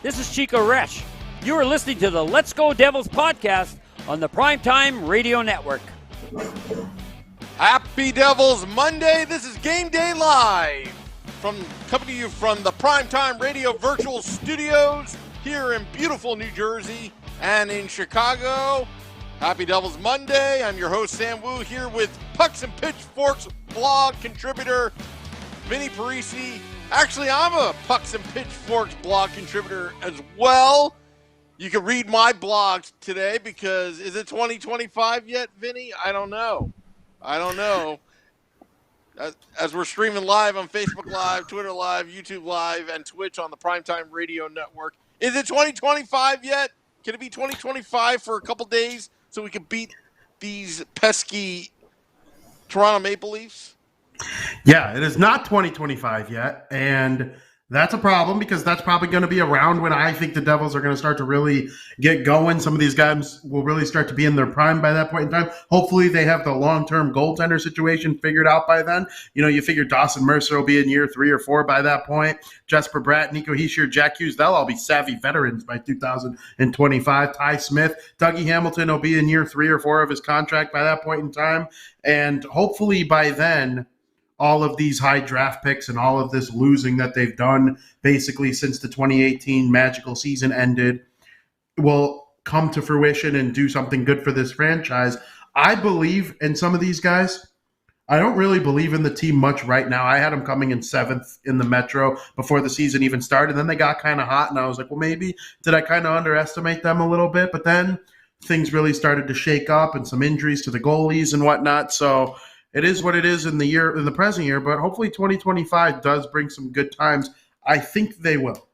This is Chico Resch. You are listening to the Let's Go Devils podcast on the Primetime Radio Network. Happy Devils Monday. This is Game Day Live coming to you from the Primetime Radio virtual studios here in beautiful New Jersey and in Chicago. Happy Devils Monday. I'm your host, Sam Wu, here with Pucks and Pitchforks blog contributor, Vinnie Parise. Actually, I'm a Pucks and Pitchforks blog contributor as well. You can read my blog today because is it 2025 yet, Vinnie? I don't know. As we're streaming live on Facebook Live, Twitter Live, YouTube Live, and Twitch on the Primetime Radio Network. Is it 2025 yet? Can it be 2025 for a couple days so we can beat these pesky Toronto Maple Leafs? Yeah, it is not 2025 yet, and that's a problem because that's probably going to be around when I think the Devils are going to start to really get going. Some of these guys will really start to be in their prime by that point in time. Hopefully they have the long-term goaltender situation figured out by then. You know, you figure Dawson Mercer will be in year 3 or 4 by that point. Jesper Bratt, Nico Hischier, Jack Hughes, they'll all be savvy veterans by 2025. Ty Smith, Dougie Hamilton will be in year 3 or 4 of his contract by that point in time. And hopefully by then, all of these high draft picks and all of this losing that they've done basically since the 2018 magical season ended will come to fruition and do something good for this franchise. I believe in some of these guys. I don't really believe in the team much right now. I had them coming in 7th in the Metro before the season even started. Then they got kind of hot, and I was like, well, maybe did I kind of underestimate them a little bit? But then things really started to shake up and some injuries to the goalies and whatnot. So it is what it is in the present year, but hopefully 2025 does bring some good times. I think they will.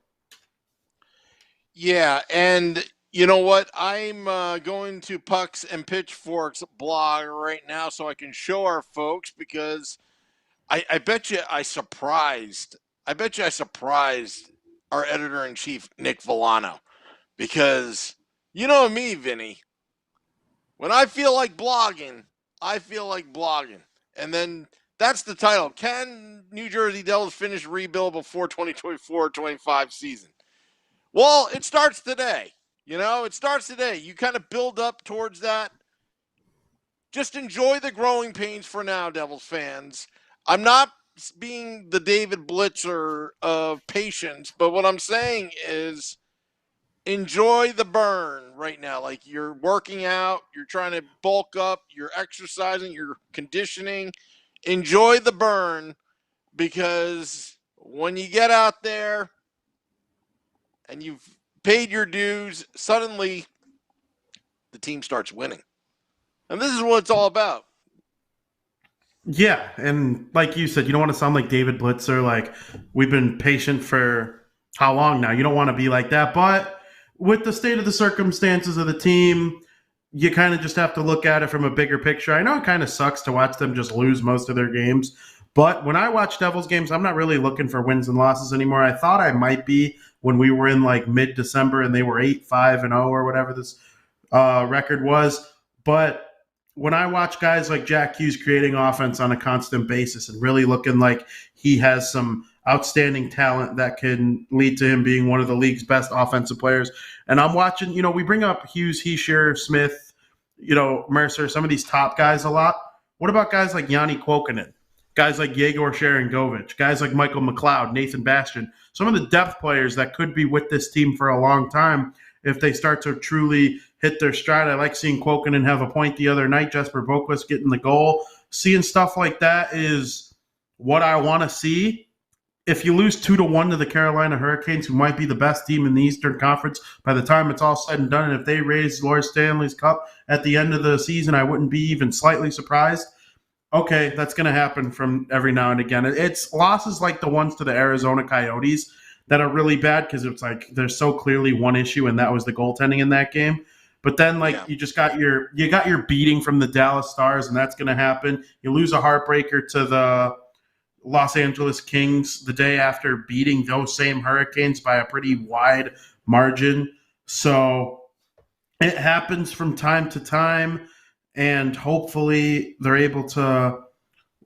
Yeah, and you know what? I'm going to Pucks and Pitchforks blog right now so I can show our folks because I bet you I surprised our editor-in-chief, Nick Villano, because you know me, Vinny. When I feel like blogging, I feel like blogging. And then that's the title. Can New Jersey Devils finish rebuild before 2024-25 season? Well, it starts today. It starts today. You kind of build up towards that. Just enjoy the growing pains for now, Devils fans. I'm not being the David Blitzer of patience, but what I'm saying is enjoy the burn right now. Like you're working out, you're trying to bulk up, you're exercising, you're conditioning. Enjoy the burn because when you get out there and you've paid your dues, suddenly the team starts winning. And this is what it's all about. Yeah, and like you said, you don't want to sound like David Blitzer, like we've been patient for how long now? You don't want to be like that, but with the state of the circumstances of the team, you kind of just have to look at it from a bigger picture. I know it kind of sucks to watch them just lose most of their games, but when I watch Devils games, I'm not really looking for wins and losses anymore. I thought I might be when we were in like mid-December and they were 8-5-0 or whatever this record was. But when I watch guys like Jack Hughes creating offense on a constant basis and really looking like he has some outstanding talent that can lead to him being one of the league's best offensive players. And I'm watching, we bring up Hughes, Hischier, Smith, Mercer, some of these top guys a lot. What about guys like Yanni Kuokkanen, guys like Yegor Sharangovich, guys like Michael McLeod, Nathan Bastian, some of the depth players that could be with this team for a long time if they start to truly hit their stride. I like seeing Kuokkanen have a point the other night, Jesper Boquist getting the goal. Seeing stuff like that is what I want to see. If you lose 2-1 to the Carolina Hurricanes, who might be the best team in the Eastern Conference by the time it's all said and done, and if they raise Lord Stanley's Cup at the end of the season, I wouldn't be even slightly surprised. Okay, that's going to happen from every now and again. It's losses like the ones to the Arizona Coyotes that are really bad because it's like there's so clearly one issue, and that was the goaltending in that game. But then, you just got your beating from the Dallas Stars, and that's going to happen. You lose a heartbreaker to the Los Angeles Kings the day after beating those same Hurricanes by a pretty wide margin. So it happens from time to time, and hopefully they're able to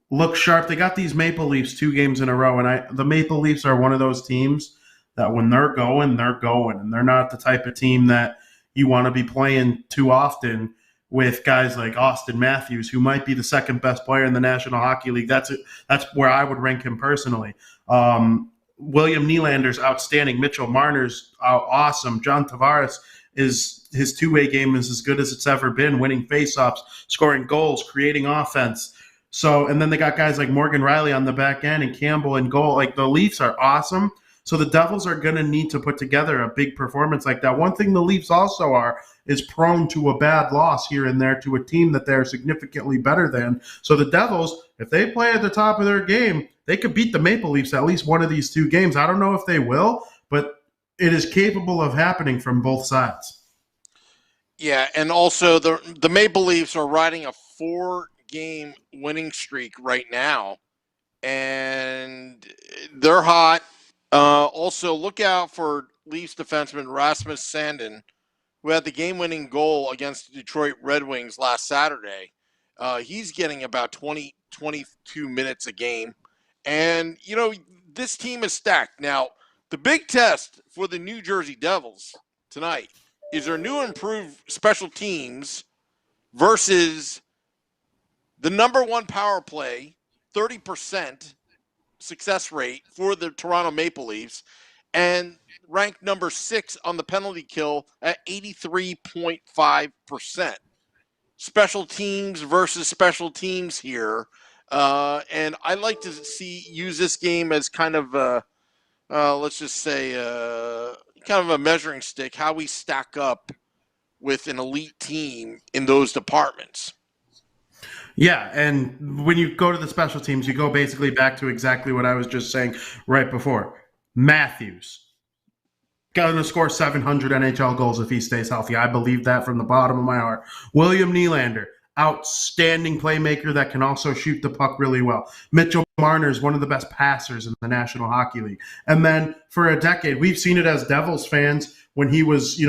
look sharp. They got these Maple Leafs 2 games in a row, and the Maple Leafs are one of those teams that when they're going, and they're not the type of team that you want to be playing too often with guys like Austin Matthews, who might be the second best player in the National Hockey League. That's where I would rank him personally. William Nylander's outstanding. Mitchell Marner's awesome. John Tavares his two-way game is as good as it's ever been, winning faceoffs, scoring goals, creating offense. So, and then they got guys like Morgan Riley on the back end and Campbell in goal. Like, the Leafs are awesome. So the Devils are going to need to put together a big performance like that. One thing the Leafs also is prone to a bad loss here and there to a team that they're significantly better than. So the Devils, if they play at the top of their game, they could beat the Maple Leafs at least one of these two games. I don't know if they will, but it is capable of happening from both sides. Yeah, and also the Maple Leafs are riding a 4-game winning streak right now, and they're hot. Also, look out for Leafs defenseman Rasmus Sandin, who had the game-winning goal against the Detroit Red Wings last Saturday. He's getting about 20, 22 minutes a game. And, this team is stacked. Now, the big test for the New Jersey Devils tonight is their new improved special teams versus the number one power play, 30% success rate for the Toronto Maple Leafs, and ranked number 6 on the penalty kill at 83.5%. Special teams versus special teams here. And I like to use this game as kind of let's just say kind of a measuring stick, how we stack up with an elite team in those departments. Yeah, and when you go to the special teams, you go basically back to exactly what I was just saying right before. Matthews, going to score 700 NHL goals if he stays healthy. I believe that from the bottom of my heart. William Nylander, outstanding playmaker that can also shoot the puck really well. Mitchell Marner is one of the best passers in the National Hockey League. And then for a decade, we've seen it as Devils fans when he was,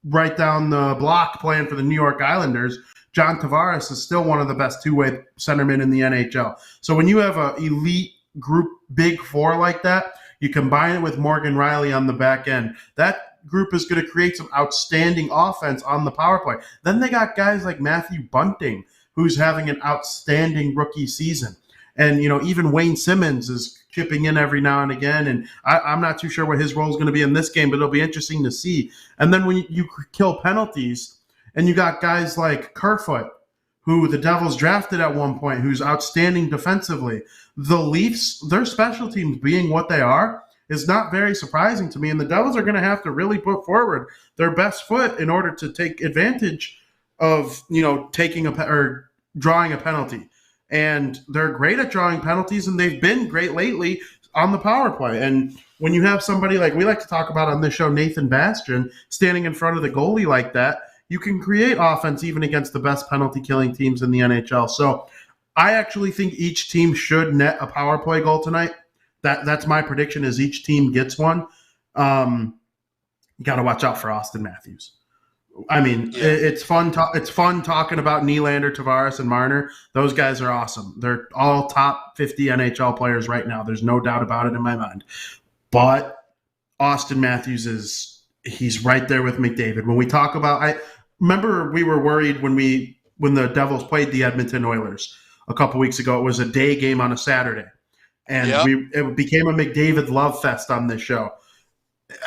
right down the block playing for the New York Islanders. John Tavares is still one of the best two-way centermen in the NHL. So when you have an elite group, big four like that, you combine it with Morgan Riley on the back end. That group is going to create some outstanding offense on the power play. Then they got guys like Matthew Bunting, who's having an outstanding rookie season. And, even Wayne Simmons is chipping in every now and again. And I'm not too sure what his role is going to be in this game, but it'll be interesting to see. And then when you kill penalties, and you got guys like Kerfoot, who the Devils drafted at one point, who's outstanding defensively. The Leafs, their special teams being what they are, is not very surprising to me. And the Devils are going to have to really put forward their best foot in order to take advantage of, taking or drawing a penalty. And they're great at drawing penalties, and they've been great lately on the power play. And when you have somebody like we like to talk about on this show, Nathan Bastian, standing in front of the goalie like that, you can create offense even against the best penalty-killing teams in the NHL. So I actually think each team should net a power play goal tonight. That's my prediction, is each team gets one. You got to watch out for Austin Matthews. I mean, it's fun. It's fun talking about Nylander, Tavares, and Marner. Those guys are awesome. They're all top 50 NHL players right now. There's no doubt about it in my mind. But Austin Matthews he's right there with McDavid. When we talk about, I remember we were worried when the Devils played the Edmonton Oilers a couple weeks ago. It was a day game on a Saturday, and it became a McDavid love fest on this show.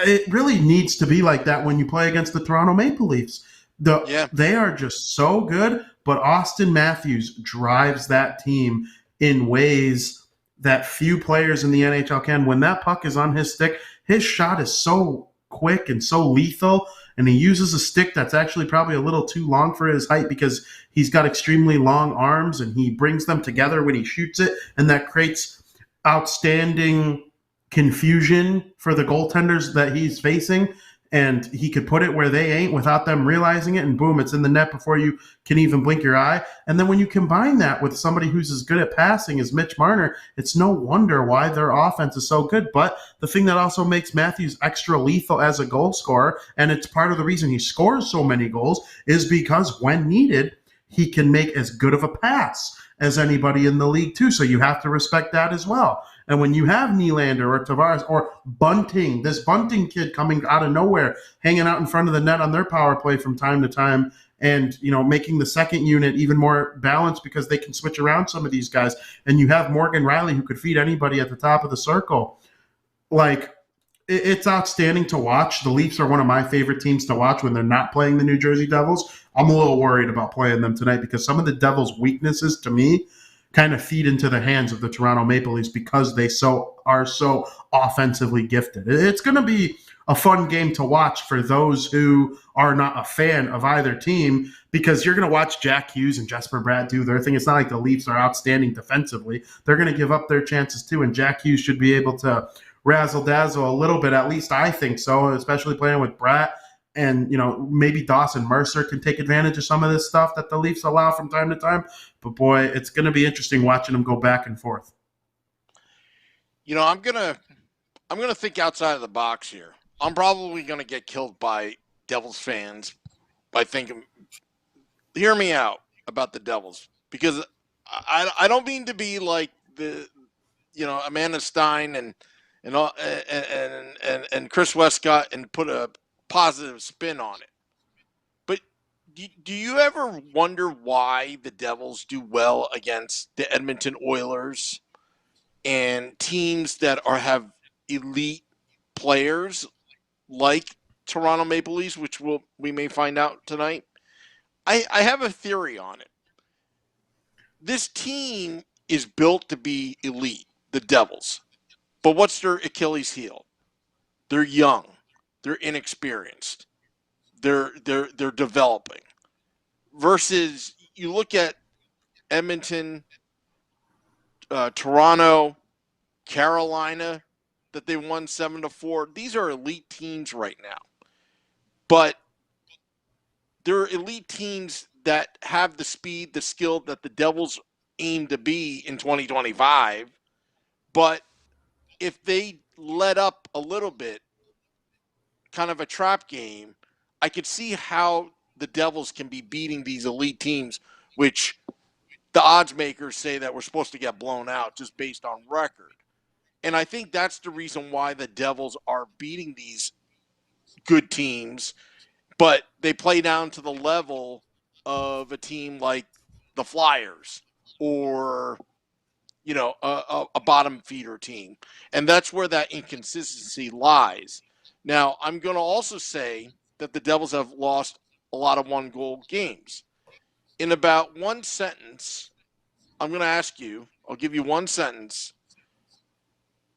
It really needs to be like that when you play against the Toronto Maple Leafs. They are just so good, but Austin Matthews drives that team in ways that few players in the NHL can. When that puck is on his stick, his shot is so quick and so lethal, and he uses a stick that's actually probably a little too long for his height because he's got extremely long arms, and he brings them together when he shoots it, and that creates outstanding confusion for the goaltenders that he's facing, and he could put it where they ain't without them realizing it, and boom, it's in the net before you can even blink your eye. And then when you combine that with somebody who's as good at passing as Mitch Marner, it's no wonder why their offense is so good. But the thing that also makes Matthews extra lethal as a goal scorer, and it's part of the reason he scores so many goals, is because when needed, he can make as good of a pass as anybody in the league too. So you have to respect that as well. And when you have Nylander or Tavares or Bunting, this Bunting kid coming out of nowhere, hanging out in front of the net on their power play from time to time, and making the second unit even more balanced because they can switch around some of these guys. And you have Morgan Riley who could feed anybody at the top of the circle. Like, it's outstanding to watch. The Leafs are one of my favorite teams to watch when they're not playing the New Jersey Devils. I'm a little worried about playing them tonight because some of the Devils' weaknesses, to me, kind of feed into the hands of the Toronto Maple Leafs because they are so offensively gifted. It's going to be a fun game to watch for those who are not a fan of either team because you're going to watch Jack Hughes and Jesper Bratt do their thing. It's not like the Leafs are outstanding defensively. They're going to give up their chances too, and Jack Hughes should be able to razzle-dazzle a little bit, at least I think so, especially playing with Bratt. And, maybe Dawson Mercer can take advantage of some of this stuff that the Leafs allow from time to time. But, boy, it's going to be interesting watching them go back and forth. I'm gonna think outside of the box here. I'm probably going to get killed by Devils fans by thinking, hear me out about the Devils. Because I don't mean to be like Amanda Stein and Chris Westcott and put a positive spin on it. But do you ever wonder why the Devils do well against the Edmonton Oilers and teams that have elite players like Toronto Maple Leafs, which we may find out tonight? I have a theory on it. This team is built to be elite, the Devils. But what's their Achilles heel? They're young. They're inexperienced. They're developing. Versus you look at Edmonton, Toronto, Carolina, that they won 7-4. These are elite teams right now. But they're elite teams that have the speed, the skill that the Devils aim to be in 2025. But if they let up a little bit, kind of a trap game, I could see how the Devils can be beating these elite teams, which the odds makers say that we're supposed to get blown out just based on record. And I think that's the reason why the Devils are beating these good teams, but they play down to the level of a team like the Flyers or a bottom feeder team. And that's where that inconsistency lies. Now, I'm going to also say that the Devils have lost a lot of one-goal games. In about one sentence, I'm going to ask you, I'll give you one sentence.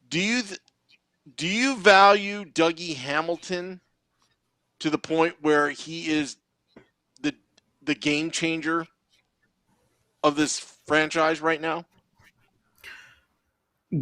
Do you value Dougie Hamilton to the point where he is the game changer of this franchise right now?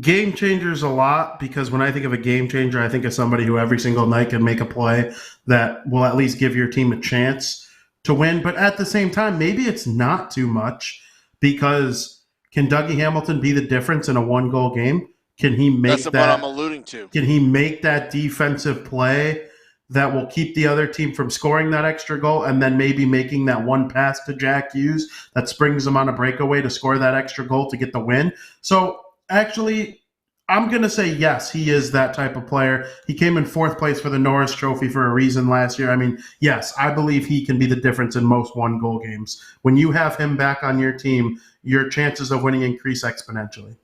Game changers a lot, because when I think of a game changer, I think of somebody who every single night can make a play that will at least give your team a chance to win. But at the same time, maybe it's not too much, because can Dougie Hamilton be the difference in a one-goal game? Can he make That's what I'm alluding to. Can he make that defensive play that will keep the other team from scoring that extra goal, and then maybe making that one pass to Jack Hughes that springs them on a breakaway to score that extra goal to get the win? So actually, I'm going to say yes, he is that type of player. He came in fourth place for the Norris Trophy for a reason last year. I mean, yes, I believe he can be the difference in most one-goal games. When you have him back on your team, your chances of winning increase exponentially.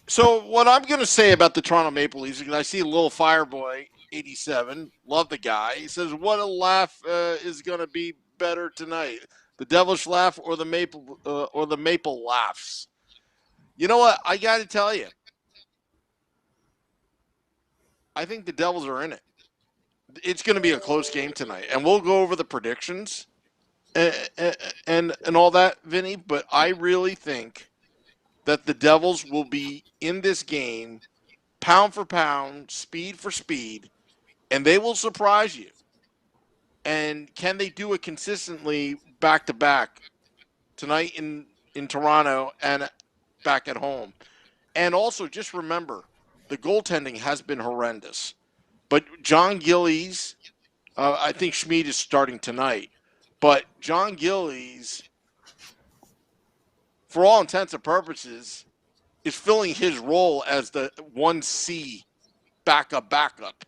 So what I'm going to say about the Toronto Maple Leafs, because I see Lil Fireboy 87, love the guy. He says, "What a laugh is going to be better tonight, the Devils laugh or the Maple laughs?" You know what? I got to tell you, I think the Devils are in it. It's going to be a close game tonight, and we'll go over the predictions and all that, Vinny. But I really think that the Devils will be in this game, pound for pound, speed for speed, and they will surprise you. And can they do it consistently back to back tonight in Toronto and back at home? And also, just remember, the goaltending has been horrendous. But John Gillies, I think Schmid is starting tonight. But John Gillies, for all intents and purposes, is filling his role as the 1C backup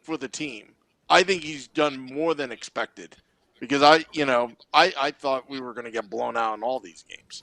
for the team. I think he's done more than expected because I thought we were going to get blown out in all these games.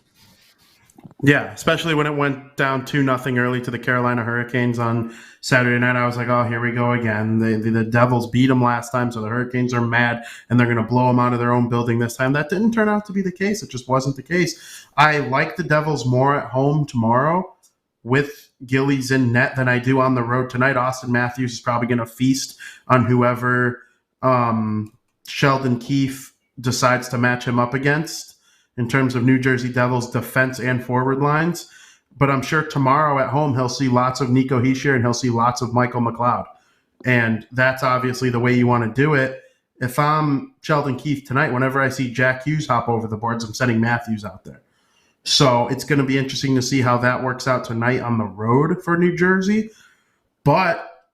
Yeah, especially when it went down 2-0 early to the Carolina Hurricanes on Saturday night. I was like, oh, here we go again. The Devils beat them last time, so the Hurricanes are mad, and they're going to blow them out of their own building this time. That didn't turn out to be the case. It just wasn't the case. I like the Devils more at home tomorrow with Gillies in net than I do on the road tonight. Austin Matthews is probably going to feast on whoever Sheldon Keefe decides to match him up against in terms of New Jersey Devils defense and forward lines. But I'm sure tomorrow at home he'll see lots of Nico Hischier and he'll see lots of Michael McLeod. And that's obviously the way you want to do it. If I'm Sheldon Keefe tonight, whenever I see Jack Hughes hop over the boards, I'm sending Matthews out there. So it's going to be interesting to see how that works out tonight on the road for New Jersey. But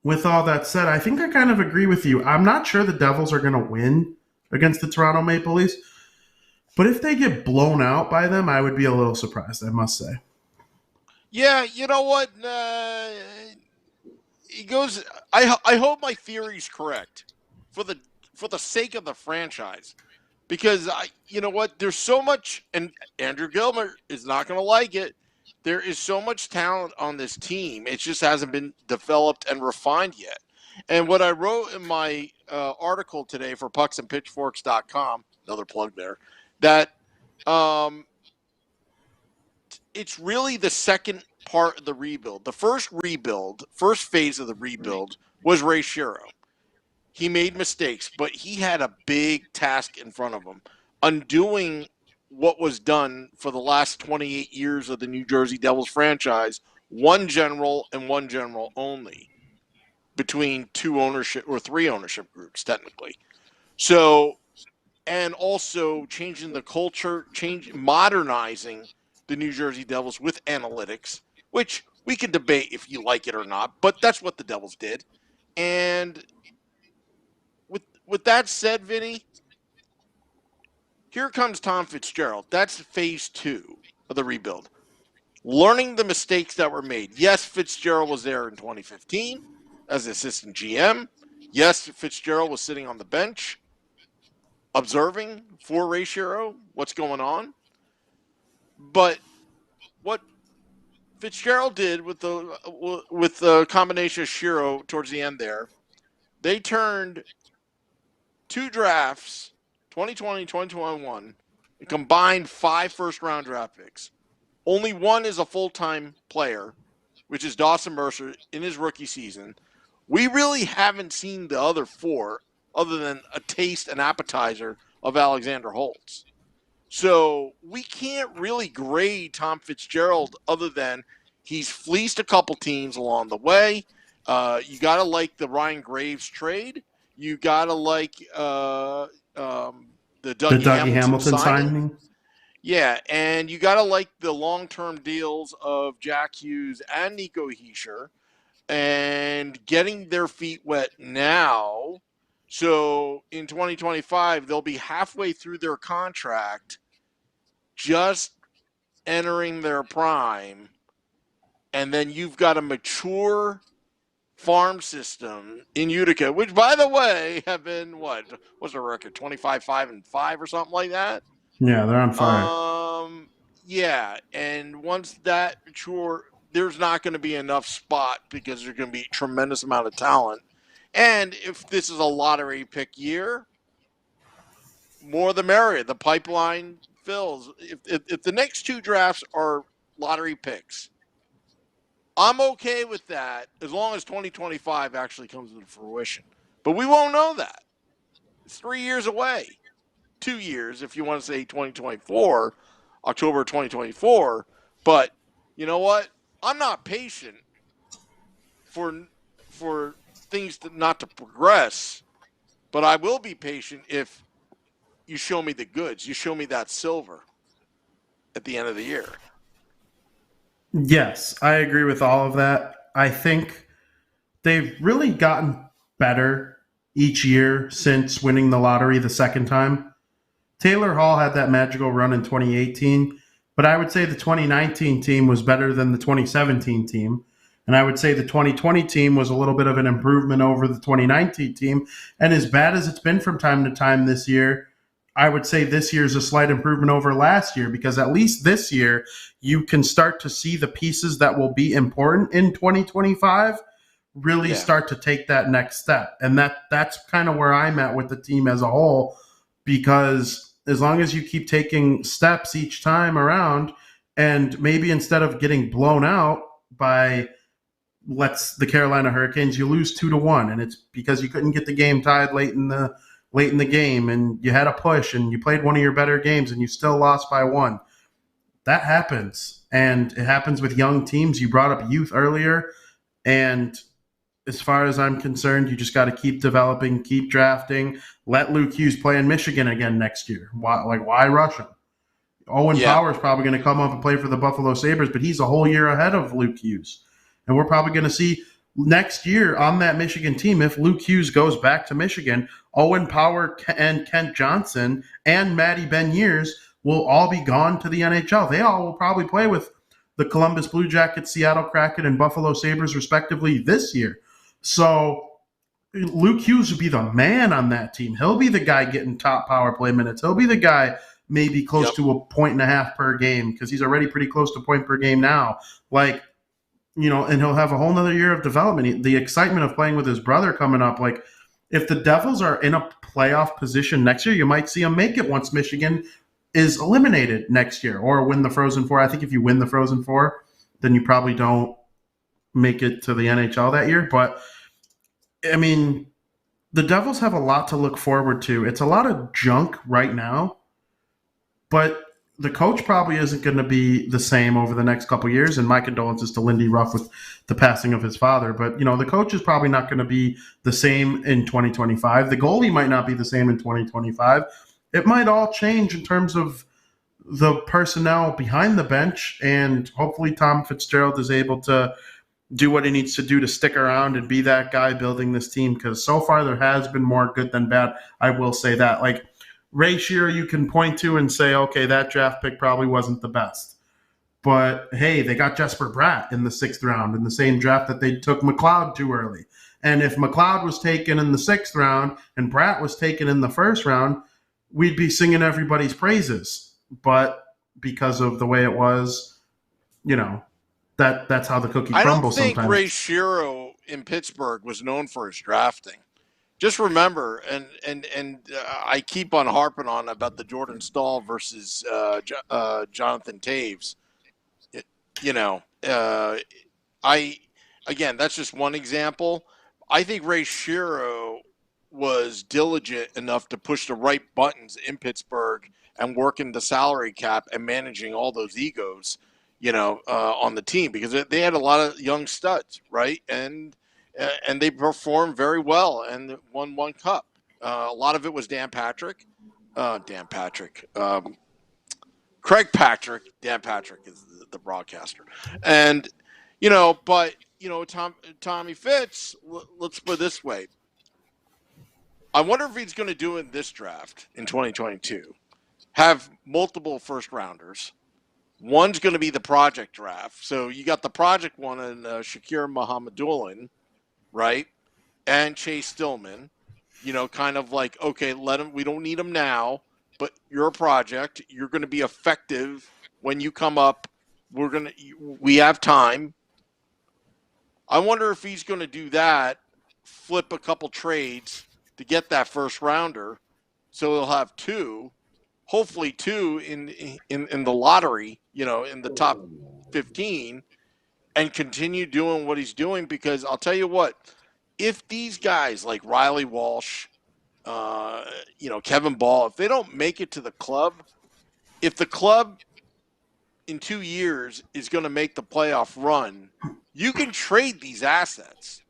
with all that said, I think I kind of agree with you. I'm not sure the Devils are going to win against the Toronto Maple Leafs. But if they get blown out by them, I would be a little surprised, I must say. Yeah, you know what? I hope my theory's correct for the sake of the franchise. Because you know what? There's so much, and Andrew Gilmer is not going to like it. There is so much talent on this team. It just hasn't been developed and refined yet. And what I wrote in my article today for pucksandpitchforks.com, another plug there, that it's really the second part of the rebuild. The first phase of the rebuild was Ray Shero. He made mistakes, but he had a big task in front of him, undoing what was done for the last 28 years of the New Jersey Devils franchise, one general and one general only, between three ownership groups, technically. So, and also changing the culture, modernizing the New Jersey Devils with analytics, which we can debate if you like it or not, but that's what the Devils did. And with that said, Vinny, here comes Tom Fitzgerald. That's phase 2 of the rebuild. Learning the mistakes that were made. Yes, Fitzgerald was there in 2015 as assistant GM. Yes, Fitzgerald was sitting on the bench observing for Ray Shero what's going on. But what Fitzgerald did with the combination of Shero towards the end there, they turned 2 drafts, 2020, 2021, and combined 5 first-round draft picks. Only one is a full-time player, which is Dawson Mercer in his rookie season. We really haven't seen the other 4 other than a taste and appetizer of Alexander Holtz. So we can't really grade Tom Fitzgerald other than he's fleeced a couple teams along the way. You got to like the Ryan Graves trade. You got to like the Dougie Hamilton signing. Yeah, and you got to like the long-term deals of Jack Hughes and Nico Hischier and getting their feet wet now. So in 2025, they'll be halfway through their contract, just entering their prime, and then you've got a mature farm system in Utica, which, by the way, have been, what's the record, 25-5-5 or something like that? Yeah, they're on fire. Yeah, and once that mature, there's not going to be enough spot because there's going to be a tremendous amount of talent. And if this is a lottery pick year, more the merrier. The pipeline fills. If the next 2 drafts are lottery picks, I'm okay with that as long as 2025 actually comes to fruition. But we won't know that. It's 3 years away. 2 years if you want to say 2024, October 2024. But you know what? I'm not patient for things not to progress, but I will be patient if you show me the goods. You show me that silver at the end of the year. Yes, I agree with all of that. I think they've really gotten better each year since winning the lottery the second time. Taylor Hall had that magical run in 2018, but I would say the 2019 team was better than the 2017 team. And I would say the 2020 team was a little bit of an improvement over the 2019 team. And as bad as it's been from time to time this year, I would say this year is a slight improvement over last year, because at least this year you can start to see the pieces that will be important in 2025 really start to take that next step. And that's kind of where I'm at with the team as a whole, because as long as you keep taking steps each time around, and maybe instead of getting blown out by the Carolina Hurricanes, you lose 2-1, and it's because you couldn't get the game tied late in the game, and you had a push and you played one of your better games and you still lost by 1. That happens, and it happens with young teams. You brought up youth earlier, and as far as I'm concerned, you just got to keep developing, keep drafting. Let Luke Hughes play in Michigan again next year. Why rush him? Owen Power is probably going to come up and play for the Buffalo Sabres, but he's a whole year ahead of Luke Hughes. And we're probably going to see next year on that Michigan team, if Luke Hughes goes back to Michigan, Owen Power and Kent Johnson and Matty Beniers will all be gone to the NHL. They all will probably play with the Columbus Blue Jackets, Seattle Kraken, and Buffalo Sabres respectively this year. So Luke Hughes would be the man on that team. He'll be the guy getting top power play minutes. He'll be the guy maybe close to 1.5 per game, because he's already pretty close to a point per game now. And he'll have a whole nother year of development. The excitement of playing with his brother coming up. If the Devils are in a playoff position next year, you might see them make it once Michigan is eliminated next year, or win the Frozen Four. I think if you win the Frozen Four, then you probably don't make it to the NHL that year. But, I mean, the Devils have a lot to look forward to. It's a lot of junk right now, but the coach probably isn't going to be the same over the next couple of years. And my condolences to Lindy Ruff with the passing of his father. But, the coach is probably not going to be the same in 2025. The goalie might not be the same in 2025. It might all change in terms of the personnel behind the bench. And hopefully Tom Fitzgerald is able to do what he needs to do to stick around and be that guy building this team. Because so far there has been more good than bad. I will say that. Ray Shearer you can point to and say, okay, that draft pick probably wasn't the best. But, hey, they got Jesper Bratt in the 6th round in the same draft that they took McLeod too early. And if McLeod was taken in the 6th round and Bratt was taken in the 1st round, we'd be singing everybody's praises. But because of the way it was, that's how the cookie crumbles sometimes. I don't think Ray Shearer in Pittsburgh was known for his drafting. Just remember, and I keep on harping on about the Jordan Stahl versus Jonathan Taves. That's just one example. I think Ray Shearer was diligent enough to push the right buttons in Pittsburgh and working the salary cap and managing all those egos, on the team, because they had a lot of young studs, right? And they performed very well and won one cup. A lot of it was Craig Patrick. Dan Patrick is the broadcaster. And, Tommy Fitz, let's put it this way. I wonder if he's going to do in this draft in 2022. Have multiple first rounders. One's going to be the project draft. So you got the project one in Shakir Muhammadulin, right? And Chase Stillman, okay, let him, we don't need him now, but you're a project. You're going to be effective when you come up. We have time. I wonder if he's going to do that, flip a couple trades to get that first rounder. So he'll have two, hopefully two in the lottery, in the top 15, and continue doing what he's doing. Because I'll tell you what, if these guys like Riley Walsh, Kevin Ball, if they don't make it to the club, if the club in 2 years is going to make the playoff run, you can trade these assets.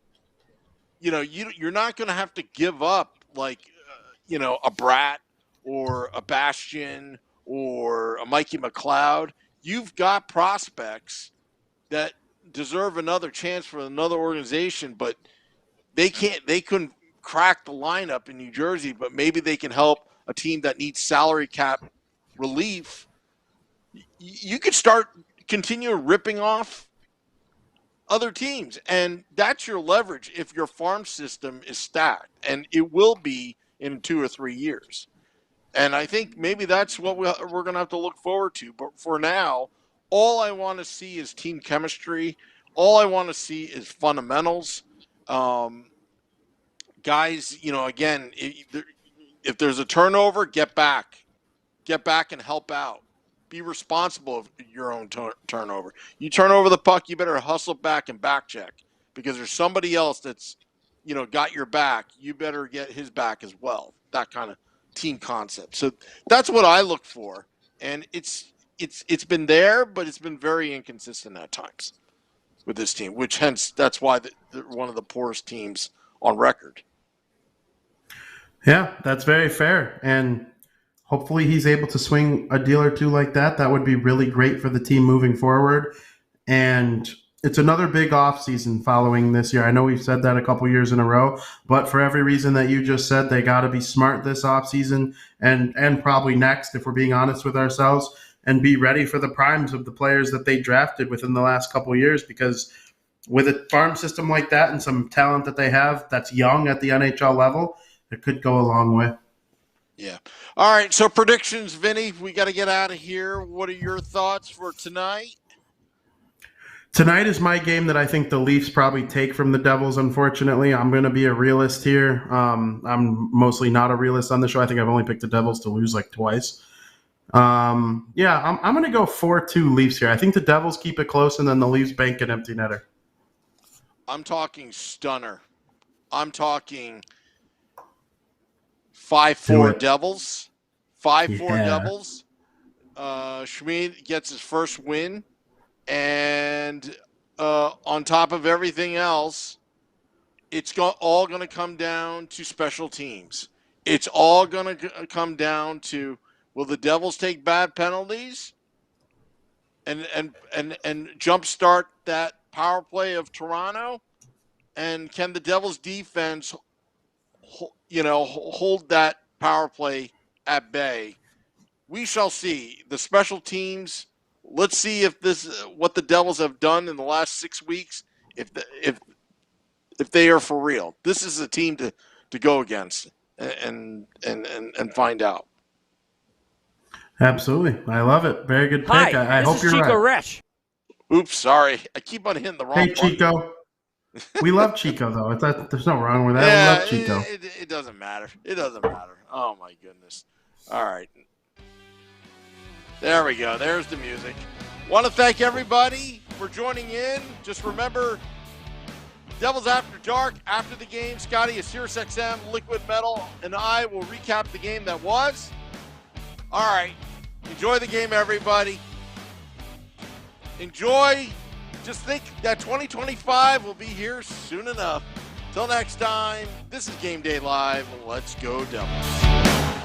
You're not going to have to give up a Bratt or a Bastion or a Mikey McLeod. You've got prospects that deserve another chance for another organization, but they couldn't crack the lineup in New Jersey, but maybe they can help a team that needs salary cap relief you could continue ripping off other teams, and that's your leverage if your farm system is stacked, and it will be in 2 or 3 years. And I think maybe that's what we're going to have to look forward to. But for now, all I want to see is team chemistry. All I want to see is fundamentals. Guys, again, if there's a turnover, get back and help out. Be responsible of your own turnover. You turn over the puck, you better hustle back and back check, because there's somebody else that's, got your back. You better get his back as well. That kind of team concept. So that's what I look for, and it's been there, but it's been very inconsistent at times with this team, which hence that's why they're one of the poorest teams on record. Yeah, that's very fair, and hopefully he's able to swing a deal or two like that. That would be really great for the team moving forward. And it's another big offseason following this year. I know we've said that a couple years in a row, but for every reason that you just said, they got to be smart this offseason and probably next, if we're being honest with ourselves, and be ready for the primes of the players that they drafted within the last couple of years, because with a farm system like that and some talent that they have that's young at the NHL level, it could go a long way. Yeah. All right. So predictions, Vinny, we got to get out of here. What are your thoughts for tonight? Tonight is my game that I think the Leafs probably take from the Devils, unfortunately. I'm going to be a realist here. I'm mostly not a realist on the show. I think I've only picked the Devils to lose like twice. I'm going to go 4-2 Leafs here. I think the Devils keep it close, and then the Leafs bank an empty netter. I'm talking stunner. I'm talking 5-4 Devils. 5-4 Devils. Schmid gets his first win. And on top of everything else, it's all going to come down to special teams. It's all going to come down to, will the Devils take bad penalties and jumpstart that power play of Toronto? And can the Devils defense, hold that power play at bay? We shall see. The special teams. Let's see if what the Devils have done in the last 6 weeks, if they are for real. This is a team to go against and find out. Absolutely. I love it. Very good pick. I hope you're Chico right. Resch. Oops, sorry. I keep on hitting the wrong Hey, button. Chico. We love Chico, though. There's no wrong with that. Yeah, we love Chico. It doesn't matter. It doesn't matter. Oh, my goodness. All right. There we go. There's the music. Want to thank everybody for joining in. Just remember, Devils After Dark, after the game, Scotty of SiriusXM, Liquid Metal, and I will recap the game that was. All right. Enjoy the game, everybody. Enjoy. Just think that 2025 will be here soon enough. Till next time, this is Game Day Live. Let's go, Devils.